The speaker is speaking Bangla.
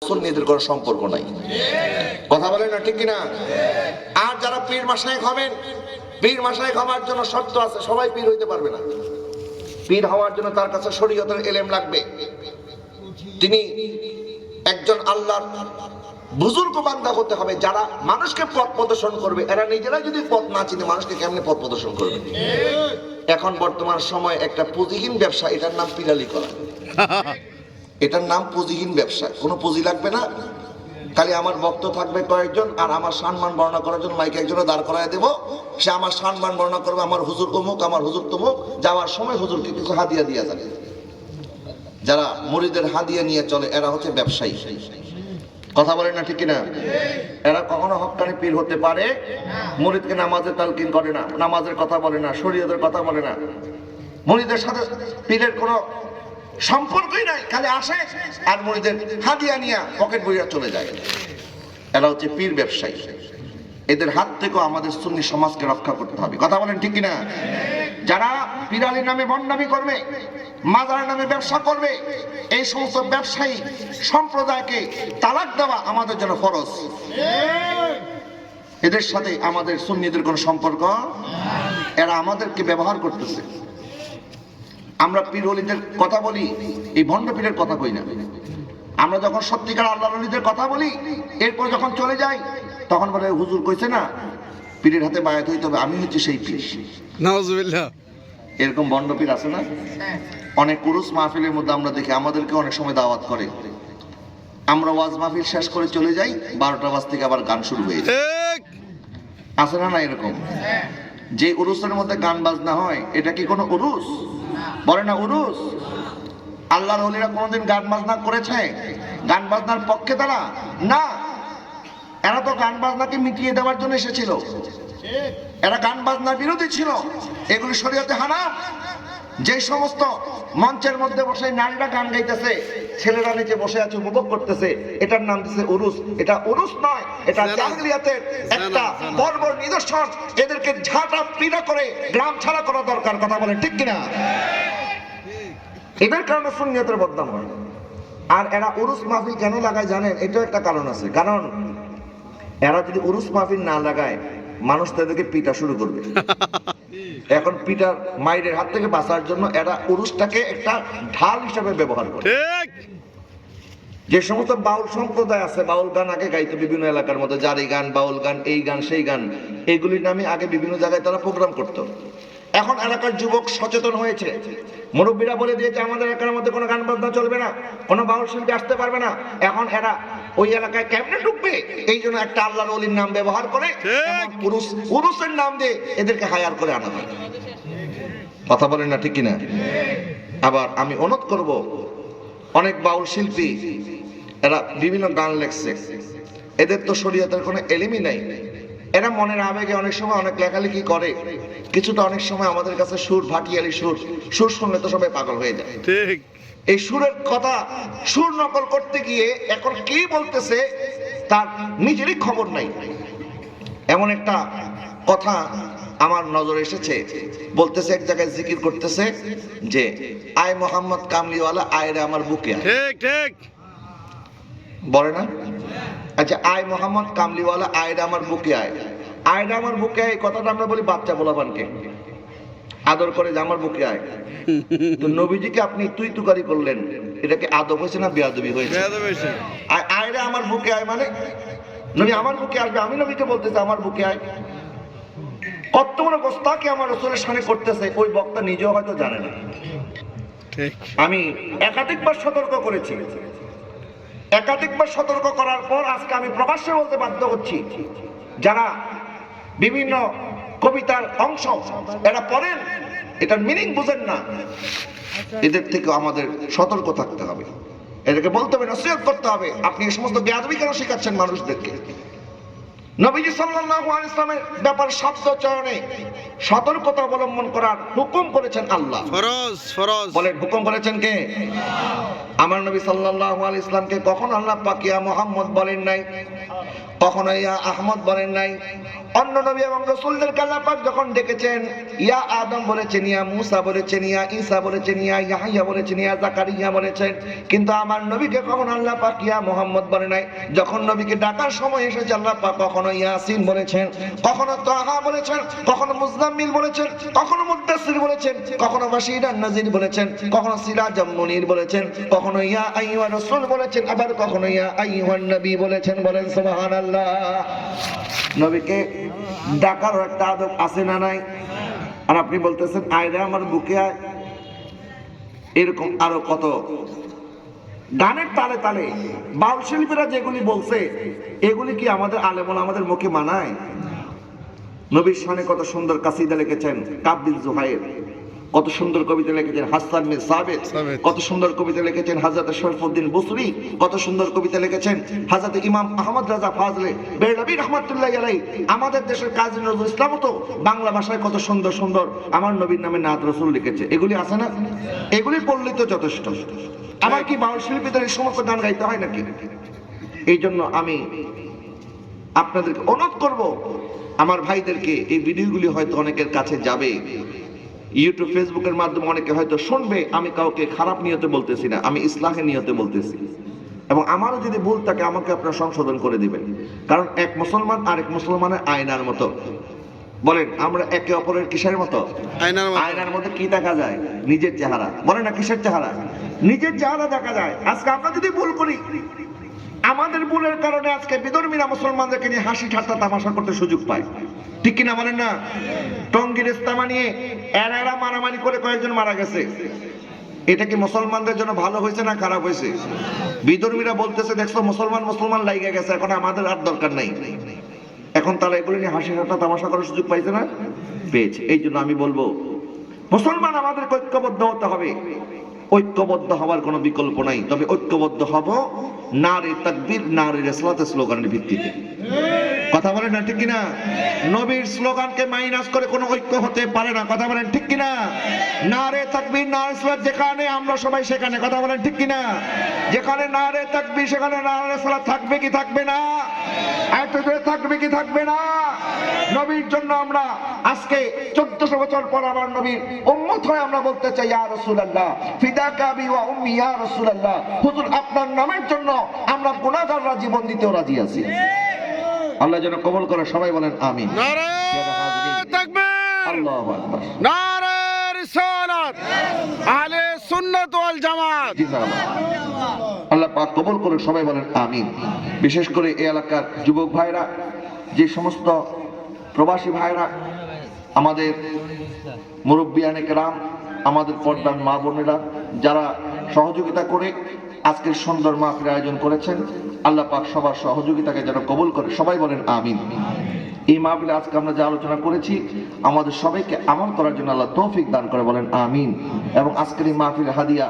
সুন্নিদের কোনো সম্পর্ক নাই। কথা বলেন না ঠিক কিনা? আর যারা পীর মাশায়েখ হবেন, পীর মাশায়েখ হওয়ার জন্য শর্ত আছে, সবাই পীর হইতে পারবে না। পীর হওয়ার জন্য তার কাছে শরীয়তের ইলম লাগবে, তিনি একজন আল্লাহর বুজুর্গ বান্দা হতে হবে, যারা মানুষকে পথ প্রদর্শন করবে। এরা নিজেরা যদি পথ না চিনে মানুষকে কেমনে পথ প্রদর্শন করবে? এখন বর্তমান সময় একটা পুঁজিহীন ব্যবসা, এটার নাম পিরালি করা। এটার নাম পুঁজিহীন ব্যবসা, কোনো পুঁজি লাগবে না, খালি আমার ভক্ত থাকবে কয়েকজন, আর আমার সম্মান বর্ণনা করার জন্য মাইকে একজনে দাঁড় করায় দেব, সে আমার সম্মান বর্ণনা করবে, আমার হুজুর অমুক, আমার হুজুর তমুক। যাওয়ার সময় হুজুরকে কিছু হাদিয়া দিয়া যাবে। যারা মুরিদের হাদিয়া নিয়ে চলে এরা হচ্ছে ব্যবসায়ী। কথা বলেন না ঠিক কিনা? এরা কখনো হক্কানি পীর হতে পারে? মুরিদকে নামাজের তালকিন করে না, নামাজের কথা বলে না, শরীয়তের কথা বলে না, মুরিদের সাথে পীরের কোনো সম্পর্কই নাই, খালি আসে আর মুরিদের হাদিয়া নিয়ে পকেট বইয়া চলে যায়। এরা হচ্ছে পীর ব্যবসায়ী। এদের হাত থেকেও আমাদের সুন্নি সমাজকে রক্ষা করতে হবে। কথা বলেন ঠিক কিনা? যারা পীরালি নামে বন্ডামি করবে, মাজার নামে ব্যবসা করবে, এই সমস্ত ব্যবসায়ী সম্প্রদায়কে তালাক দেওয়া আমাদের জন্য ফরজ। এদের সাথে আমাদের সুন্নিদের কোনো সম্পর্ক, এরা আমাদেরকে ব্যবহার করতেছে। আমরা পীর ওলিদের কথা বলি, এই ভণ্ড পীরের কথা কই না। আমরা যখন সত্যিকার আল্লাহর ওলিদের কথা বলি, এরপর যখন চলে যাই তখন বলে হুজুর কইছে না পীরের হাতে বায়াত হইতে হবে, আমি হচ্ছে সেই পীর। নাউজুবিল্লাহ। এরকম ভণ্ড পীর আছে না? অনেক কুরুস মাহফিলের মধ্যে আমরা দেখি আমাদেরকে অনেক সময় দাওয়াত করে, আমরা ওয়াজ মাহফিল শেষ করে চলে যাই, 12টা বাজ থেকে আবার গান শুরু হয়ে যায়। আছে না? না এরকম যে উরুসের মধ্যে গান বাজনা হয়, এটা কি কোনো উরুস? বলে না উরুস। আল্লাহর ওলিরা কোনোদিন গান বাজনা করেছে? গান বাজনার পক্ষে তারা না, এরা তো গান বাজনাকে মিটিয়ে দেওয়ার জন্য এসেছিল। এরা গান বাজনার বিরোধী ছিল, এগুলি শরীয়তে হারাম। যে সমস্ত মঞ্চের মধ্যে বসে নারীরা গান গাইতেছে, ছেলেরা নিচে বসে আছে উপভোগ করতেছে, এটার নাম দিচ্ছে উরুস। এটা উরুস নয়, এটা জাহেলিয়াতের একটা বর্বর নিদর্শন। এদেরকে ঝাঁটা পিটা করে গ্রাম ছাড়া করা দরকার। কথা বলেন ঠিক কিনা? এদের কারণে সুন্নিয়তের বদনাম হয়। আর এরা উরুস মাহফিল কেন লাগায় জানেন? এটাও একটা কারণ আছে। কারণ এরা যদি উরুস মাহফিল না লাগায়, মানুষ তাদেরকে পিটা শুরু করবে। এখন পিটার মায়ের হাত থেকে বাঁচার জন্য এরা উরুসটাকে একটা ঢাল হিসাবে ব্যবহার করে। যে সমস্ত বাউল সম্প্রদায় আছে, বাউল গান আগে গাইতো বিভিন্ন এলাকার মধ্যে, জারি গান, বাউল গান, এই গান সেই গান, এগুলির নামে আগে বিভিন্ন জায়গায় তারা প্রোগ্রাম করতো। এখন এলাকার যুবক সচেতন হয়েছে, মুরব্বীরা বলে দিয়েছে আমাদের এলাকার মধ্যে কোনো গান বাজনা চলবে না, কোনো বাউল শিল্পী আসতে পারবে না। এখন এরা ওই এলাকায় কেমনে ঢুকবে, এই জন্য একটা আল্লাহর ওলির নাম ব্যবহার করে পুরুষের নাম দিয়ে এদেরকে হায়ার করে আনা হয়। কথা বলেন না ঠিক কিনা? আবার আমি অনুরোধ করব, অনেক বাউল শিল্পী এরা বিভিন্ন গান লেখছে, এদের তো শরীয়তের কোনো এলিমই নাই। এরা মনের আবেগে অনেক সময় অনেক লেখালেখি করে, কিছুটা অনেক সময় আমাদের কাছে সুর ভাটিয়ালি সুর, সুর শুনলে তো সবাই পাগল হয়ে যায়। ঠিক এই সুরের কথা সুর নকল করতে গিয়ে এখন কি বলতেছে তার নিজেরই খবর নাই। এমন একটা কথা আমার নজরে এসেছে, বলতেছে এক জায়গায় জিকির করতেছে যে আয় মোহাম্মদ কামলিওয়ালা আয় রে আমার বুকে আয়। ঠিক ঠিক বলে না? আচ্ছা, আয় মোহাম্মদ কামলিওয়ালা আয় রে আমার বুকে আয়, আয় রে আমার বুকে আয়, এই কথাটা আমরা বলি বাচ্চা পোলাপানকে আদর করে যে আমার বুকে আয়। তো নবীজিকে আপনি তুই তুকারি করলেন, এটা কি আদব হয়েছে না বেয়াদবি হয়েছে? আয় রে আমার বুকে আয় মানে নবী আমার বুকে আসবে, আমি নবীকে বলতেছি আমার বুকে আয়। কত বড় গোস্তাকি আমার রাসূলের সামনে করতেছে, ওই বক্তা নিজেও হয়তো জানে না। আমি একাধিকবার সতর্ক করেছি, একাধিকবার সতর্ক করার পর আজকে আমি প্রকাশ্যে বলতে বাধ্য হচ্ছি, যারা বিভিন্ন কবিতার অংশ এরা পড়েন, এটার মিনিং বুঝেন না, এদের থেকে আমাদের সতর্ক থাকতে হবে। এদেরকে বলতে হবে, নসিহত করতে হবে, আপনি এই সমস্ত বেয়াদবি কেন শেখাচ্ছেন মানুষদেরকে? নবীজি সাল্লাল্লাহু আলাইহি ওয়াসাল্লামের ব্যাপার শব্দ চয়নে সতর্কতা অবলম্বন করার হুকুম করেছেন আল্লাহ। ফরজ ফরজ বলেন, হুকুম করেছেন কে? আমার নবী সাল্লাল্লাহু আলাইহি ওয়াসাল্লামকে কখন আল্লাহ পাক ইয়া মুহাম্মদ বলেন নাই? কখনো ইয়া আহমদ বলেন নাই। অন্য নবী এবং রাসূলদেরকে আল্লাহ পাক যখন ডেকেছেন, ইয়া আদম বলেছেন, ইয়া মূসা বলেছেন, ইয়া ঈসা বলেছেন, ইয়া ইয়াহইয়া বলেছেন, ইয়া যাকারিয়া বলেছেন, কিন্তু আমার নবীকে কখনো আল্লাহ পাক ইয়া মুহাম্মদ বলে নাই। যখন নবীকে ডাকার সময় এসেছে, আল্লাহ পাক কখনো ইয়াসিন বলেছেন, কখনো তাহা বলেছেন, কখনো মুজাম্মিল বলেছেন, কখনো মুদ্দাসসির বলেছেন, কখনো বাশীরান নাযির বলেছেন, কখনো সিরাজাম মুনীর বলেছেন, কখনো ইয়া আইয়ুহার রাসূল বলেছেন, আবার কখনো ইয়া আইয়ুহান নবী বলেছেন। বলেন সুবহানাল্লাহ। নবীকে ডাকার একটা আদব আছে না নাই? আর আপনি বলতেছেন আয়রে আমার বুকে আয়। এরকম আরো কত গানের তালে তালে বাউল শিল্পীরা যেগুলি বলছে, এগুলি কি আমাদের আলেমুল আমাদের মুখে মানায়? নবীর শানে কত সুন্দর কাসিদা লিখেছেন কাববিন জুহাইর, কত সুন্দর কবিতা লিখেছেন হাসান বিন সাবিত, কত সুন্দর কবিতা লিখেছেন হযরত শরফুদ্দীন বুসরি, কত সুন্দর কবিতা লিখেছেন হযরত ইমাম আহমদ রাজা ফাজলে বেরলভী রাহমাতুল্লাহি আলাইহি। আমাদের দেশের কাজী নজরুল ইসলামও তো বাংলা ভাষায় কত সুন্দর সুন্দর আমার নবীর নামে নাত রাসূল লিখেছে। এগুলি আছে না? এগুলি পড়লেই তো যথেষ্ট। আবার কি বাউল শিল্পীদের এই সমস্ত গান গাইতে হয় নাকি? এই জন্য আমি আপনাদেরকে অনুরোধ করব, আমার ভাইদেরকে, এই ভিডিওগুলি হয়তো অনেকের কাছে যাবে, ইউটিউব ফেসবুকের মাধ্যমে অনেকে হয়তো শুনবে। আমি কাউকে খারাপ নিয়তে বলতেছি না, আমি ইসলাহের নিয়তে বলতেছি। এবং আমারও যদি ভুল থাকে আমাকে আপনারা সংশোধন করে দিবেন, কারণ এক মুসলমান আরেক মুসলমানের আয়নার মতো। বলেন আমরা একে অপরের কিসের মতো? আয়নার মধ্যে কি দেখা যায়? নিজের চেহারা। বলেন না কিসের চেহারা? নিজের চেহারা দেখা যায়। আজকে আমরা যদি ভুল করি, আমাদের ভুলের কারণে আজকে বিধর্মীরা মুসলমানদেরকে নিয়ে হাসি ঠাট্টা তামাশা করতে সুযোগ পায়, ঠিক কিনা বলেন না? টঙ্গীর ইস্তেমা নিয়ে এরা মারামারি করে কয়েকজন মারা গেছে। এটা কি মুসলমানদের জন্য ভালো হয়েছে না খারাপ হয়েছে? বিধর্মীরা বলতেছে দেখছো মুসলমান লাইগা গেছে, এখন আমাদের আর দরকার নাই। এখন তারা এগুলো নিয়ে হাসি ঠাট্টা তামাশা করার সুযোগ পাইছে না? পেয়েছে। এই জন্য আমি বলবো মুসলমান আমাদের ঐক্যবদ্ধ হতে হবে। ঐক্যবদ্ধ হওয়ার কোনো বিকল্প নাই, তবে ঐক্যবদ্ধ হব নারে তাকবীর নারে রিসালাত স্লোগানের ভিত্তিতে। কথা বলেন না ঠিক কিনা? নবীর স্লোগানকে মাইনাস করে কোনো ঐক্য হতে পারে না। কথা বলেন ঠিক কিনা? নারে তাকবীর নারে রিসালাত যেখানে আমরা সবাই সেখানে। কথা বলেন ঠিক কিনা? যেখানে নারে তাকবীর সেখানে নারে রিসালাত থাকবে কি থাকবে না? এত জোরে থাকবে কি থাকবে না? নবীর জন্য আমরা আজকে 1400 বছর পর আমার নবীর উম্মত হয়ে আমরা বলতে চাই ইয়া রাসূলুল্লাহ ফিদাকা বি ওয়া উম্মি ইয়া রাসূলুল্লাহ, হুজুর আপনার নামের জন্য আমরা গুনাহগাররা জীবন দিতেও রাজি আছি। আল্লাহ যেন কবুল করে, সবাই বলেন আমিন। নারে তাকবীর, আল্লাহু আকবার, নারে রিসালাত, আহলে সুন্নাত ওয়াল জামাত। আল্লাহ পাক কবুল করে, সবাই বলেন আমিন। বিশেষ করে এই এলাকার যুবক ভাইরা, যে সমস্ত প্রবাসী ভাইরা, আমাদের মুরব্বিয়ানে কেরাম, আমাদের পর্দার মা বোনেরা যারা সহযোগিতা করে আজকের সুন্দর মাহফিল আয়োজন করেছেন, আল্লাহ পাক সবার সহযোগিতাকে যেন কবুল করে, সবাই বলেন আমিন। এই মাহফিলে আজকে আমরা যে আলোচনা করেছি আমাদের সবাইকে আমল করার জন্য আল্লাহ তৌফিক দান করে, বলেন আমিন। এবং আজকের এই মাহফিল হাদিয়া